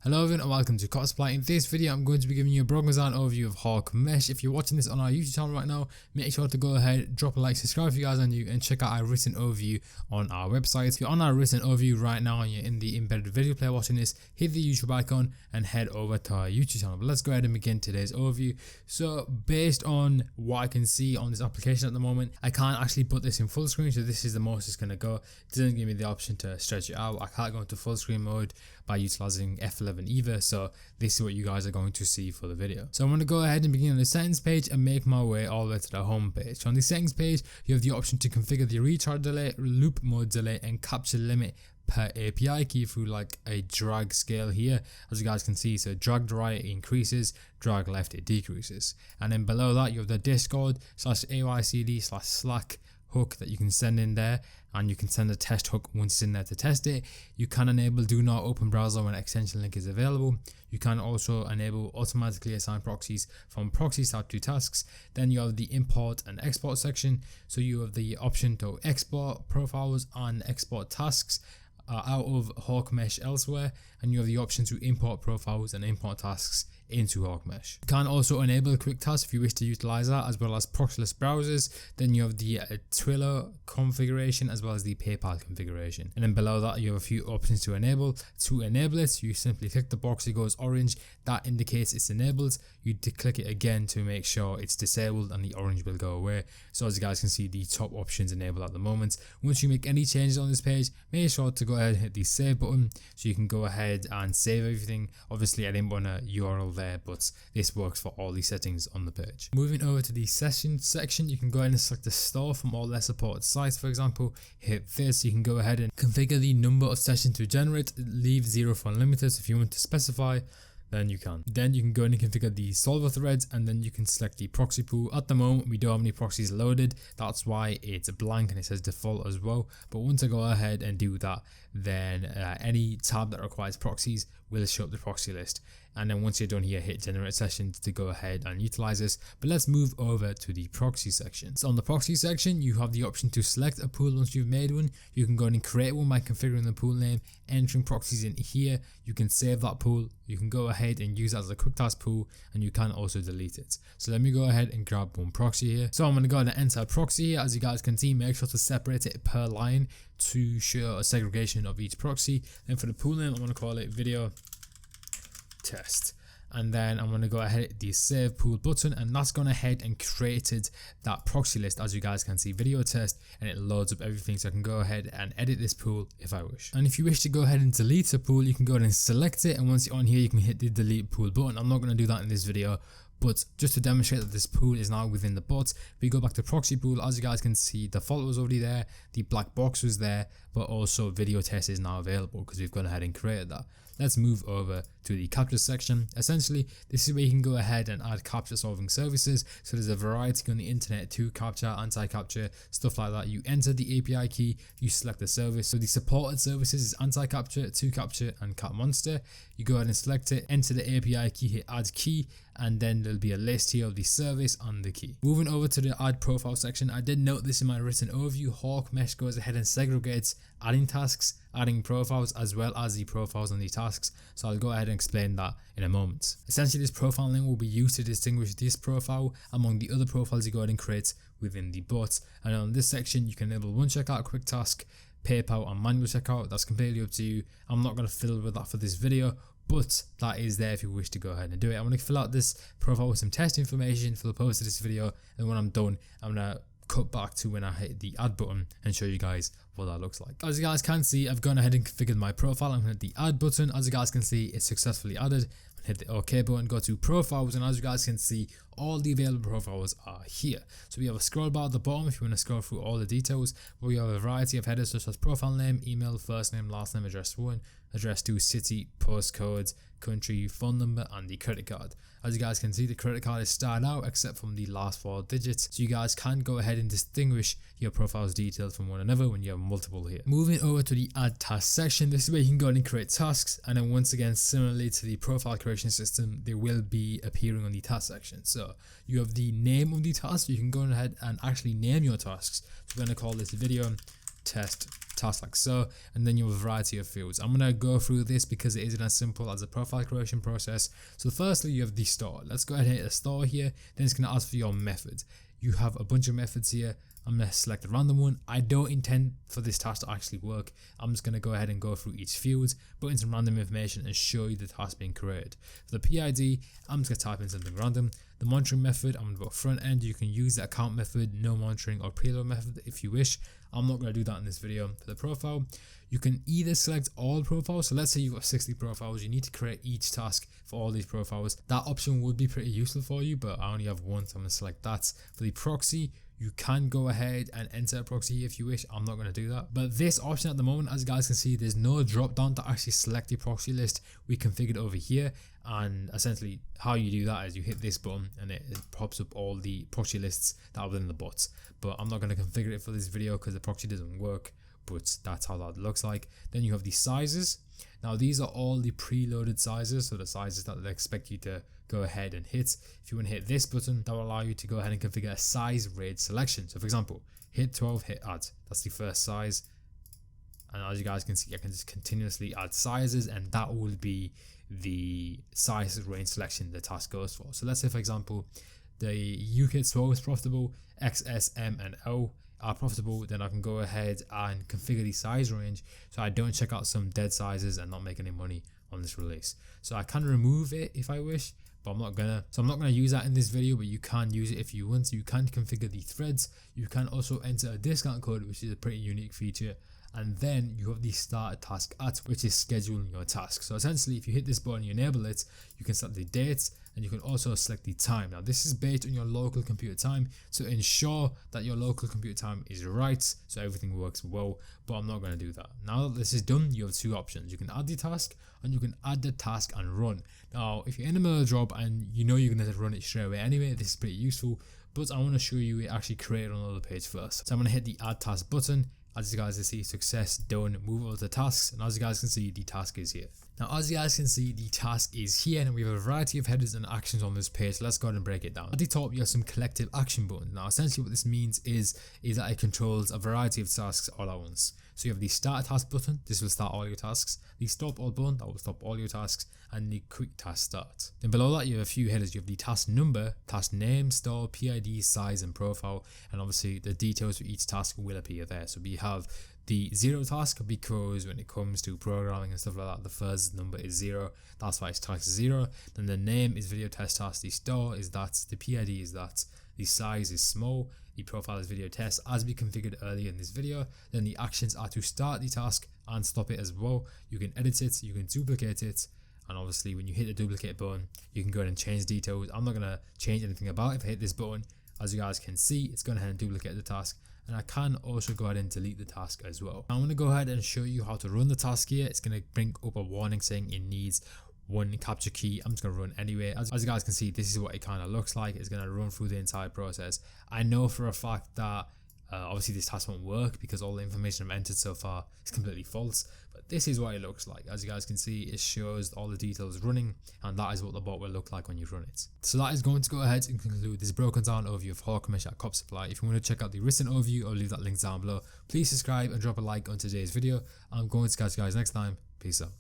Hello everyone and welcome to Cosplay. In this video I'm going to be giving you a broad design overview of HawkMesh. If you're watching this on our YouTube channel right now, make sure to go ahead, drop a like, subscribe if you guys are new, and check out our written overview on our website. If you're on our written overview right now and you're in the embedded video player watching this, hit the YouTube icon and head over to our YouTube channel. But let's go ahead and begin today's overview. So based on what I can see on this application at the moment, I can't actually put this in full screen, so this is the most it's going to go. It doesn't give me the option to stretch it out. I can't go into full screen mode by utilizing F11 either, so this is what you guys are going to see for the video. So I'm going to go ahead and begin on the settings page and make my way all the way to the home page. So on the settings page, you have the option to configure the retard delay, loop mode delay, and capture limit per API key through like a drag scale here, as you guys can see. So drag right it increases, drag left it decreases, and then below that you have the Discord /AYCD/Slack hook that you can send in there, and you can send a test hook once it's in there to test it. You can enable do not open browser when extension link is available. You can also enable automatically assign proxies from proxy type to tasks. Then you have the import and export section, so you have the option to export profiles and export tasks out of HawkMesh elsewhere, and you have the option to import profiles and import tasks into HawkMesh. You can also enable quick tasks if you wish to utilize that, as well as proxyless browsers. Then you have the Twilio configuration as well as the PayPal configuration, and then below that you have a few options to enable. To enable it, you simply click the box, it goes orange, that indicates it's enabled. You click it again to make sure it's disabled and the orange will go away. So as you guys can see, the top options enabled at the moment. Once you make any changes on this page, make sure to go ahead and hit the save button so you can go ahead and save everything. Obviously I didn't want a URL there, but this works for all the settings on the page. Moving over to the session section, you can go ahead and select the store from all their supported sites. For example, hit this. You can go ahead and configure the number of sessions to generate, leave 0 for unlimited. So if you want to specify, then you can. Then you can go in and configure the solver threads, and then you can select the proxy pool. At the moment we don't have any proxies loaded, that's why it's blank and it says default as well. But once I go ahead and do that, then any tab that requires proxies will show up the proxy list. And then once you're done here, hit generate sessions to go ahead and utilize this. But let's move over to the proxy section. So on the proxy section, you have the option to select a pool. Once you've made one, you can go in and create one by configuring the pool name, entering proxies in here. You can save that pool. You can go ahead and use that as a quick task pool, and you can also delete it. So let me go ahead and grab one proxy here. So I'm going to go ahead and enter a proxy here. As you guys can see, make sure to separate it per line to show a segregation of each proxy. Then for the pool name, I'm going to call it video test, and then I'm going to go ahead and hit the save pool button, and that's gone ahead and created that proxy list, as you guys can see, video test, and it loads up everything. So I can go ahead and edit this pool if I wish. And if you wish to go ahead and delete a pool, you can go ahead and select it, and once you're on here you can hit the delete pool button. I'm not going to do that in this video, but just to demonstrate that this pool is now within the bot, if we go back to proxy pool, as you guys can see, the default was already there, the black box was there, but also video test is now available because we've gone ahead and created that. Let's move over to the capture section. Essentially, this is where you can go ahead and add capture solving services. So there's a variety on the internet to capture, anti-capture, stuff like that. You enter the API key, you select the service. So the supported services is anti-capture, to capture, and cat monster. You go ahead and select it, enter the API key, hit add key, and then there'll be a list here of the service and the key. Moving over to the add profile section, I did note this in my written overview. HawkMesh goes ahead and segregates adding tasks, adding profiles, as well as the profiles and the tasks. So I'll go ahead and explain that in a moment. Essentially, this profile name will be used to distinguish this profile among the other profiles you go ahead and create within the bot. And on this section, you can enable one checkout, quick task, PayPal, and manual checkout. That's completely up to you. I'm not going to fiddle with that for this video, but that is there if you wish to go ahead and do it. I'm going to fill out this profile with some test information for the purpose of this video, and when I'm done, I'm going to cut back to when I hit the add button and show you guys what that looks like. As you guys can see, I've gone ahead and configured my profile. I'm going to hit the add button. As you guys can see, it's successfully added. Hit the OK button, go to profiles, and as you guys can see, all the available profiles are here. So we have a scroll bar at the bottom if you want to scroll through all the details. We have a variety of headers such as profile name, email, first name, last name, address 1, address 2, city, postcode, country, phone number, and the credit card. As you guys can see, the credit card is starred out except from the last 4 digits, so you guys can go ahead and distinguish your profile's details from one another when you have multiple here. Moving over to the add task section, this is where you can go ahead and create tasks, and then once again, similarly to the profile creation system, they will be appearing on the task section. So you have the name of the task, you can go ahead and actually name your tasks. So we're going to call this video test task like so, and then you have a variety of fields. I'm gonna go through this because it isn't as simple as a profile creation process. So firstly, you have the store. Let's go ahead and hit the store here. Then it's gonna ask for your method. You have a bunch of methods here. I'm going to select a random one. I don't intend for this task to actually work. I'm just going to go ahead and go through each field, put in some random information and show you the task being created. For the PID, I'm just going to type in something random. The monitoring method, I'm going to put front end. You can use the account method, no monitoring or preload method if you wish. I'm not going to do that in this video. For the profile, you can either select all profiles. So let's say you've got 60 profiles. You need to create each task for all these profiles. That option would be pretty useful for you, but I only have one, so I'm going to select that. For the proxy, you can go ahead and enter a proxy if you wish. I'm not going to do that. But this option at the moment, as you guys can see, there's no drop down to actually select your proxy list. We configured over here, and essentially how you do that is you hit this button and it pops up all the proxy lists that are within the bots. But I'm not going to configure it for this video because the proxy doesn't work, but that's how that looks like. Then you have the sizes. Now these are all the preloaded sizes, so the sizes that they expect you to go ahead and hit. If you want to hit this button, that will allow you to go ahead and configure a size range selection. So for example, hit 12, hit add. That's the first size. And as you guys can see, I can just continuously add sizes, and that will be the size range selection the task goes for. So let's say, for example, the UK 12 is profitable, XS, M, and O are profitable, then I can go ahead and configure the size range so I don't check out some dead sizes and not make any money on this release. So I can remove it if I wish, but I'm not gonna use that in this video, but you can use it if you want. So you can configure the threads. You can also enter a discount code, which is a pretty unique feature. And then you have the start task at, which is scheduling your task. So essentially, if you hit this button, you enable it, you can set the dates, and you can also select the time. Now this is based on your local computer time, so ensure that your local computer time is right so everything works well, but I'm not going to do that. Now that this is done, you have two options. You can add the task, and you can add the task and run. Now if you're in the middle of a job and you know you're going to run it straight away anyway, this is pretty useful, but I want to show you it actually created on another page first. So I'm going to hit the add task button. As you guys can see, success done, move over to tasks, and as you guys can see, the task is here. Now as you guys can see, the task is here, and we have a variety of headers and actions on this page. Let's go ahead and break it down. At the top, you have some collective action buttons. Now essentially what this means is that it controls a variety of tasks all at once. So you have the start task button, this will start all your tasks, the stop all button, that will stop all your tasks, and the quick task start. Then below that you have a few headers. You have the task number, task name, store, PID, size and profile, and obviously the details for each task will appear there. So we have the 0 task because when it comes to programming and stuff like that, the first number is 0, that's why it's task 0. Then the name is video test task, the store is that, the PID is that, the size is small, the profile is video test as we configured earlier in this video. Then the actions are to start the task and stop it as well. You can edit it, you can duplicate it, and obviously when you hit the duplicate button, you can go ahead and change details. I'm not going to change anything about it. If I hit this button, as you guys can see, it's going ahead and duplicate the task, and I can also go ahead and delete the task as well. I'm going to go ahead and show you how to run the task here. It's going to bring up a warning saying it needs one capture key. I'm just going to run anyway. As you guys can see, this is what it kind of looks like. It's going to run through the entire process. I know for a fact that obviously this task won't work because all the information I've entered so far is completely false, but this is what it looks like. As you guys can see, it shows all the details running, and that is what the bot will look like when you run it. So that is going to go ahead and conclude this broken down overview of HawkMesh at Cop Supply. If you want to check out the written overview, I'll leave that link down below. Please subscribe and drop a like on today's video. I'm going to catch you guys next time. Peace out.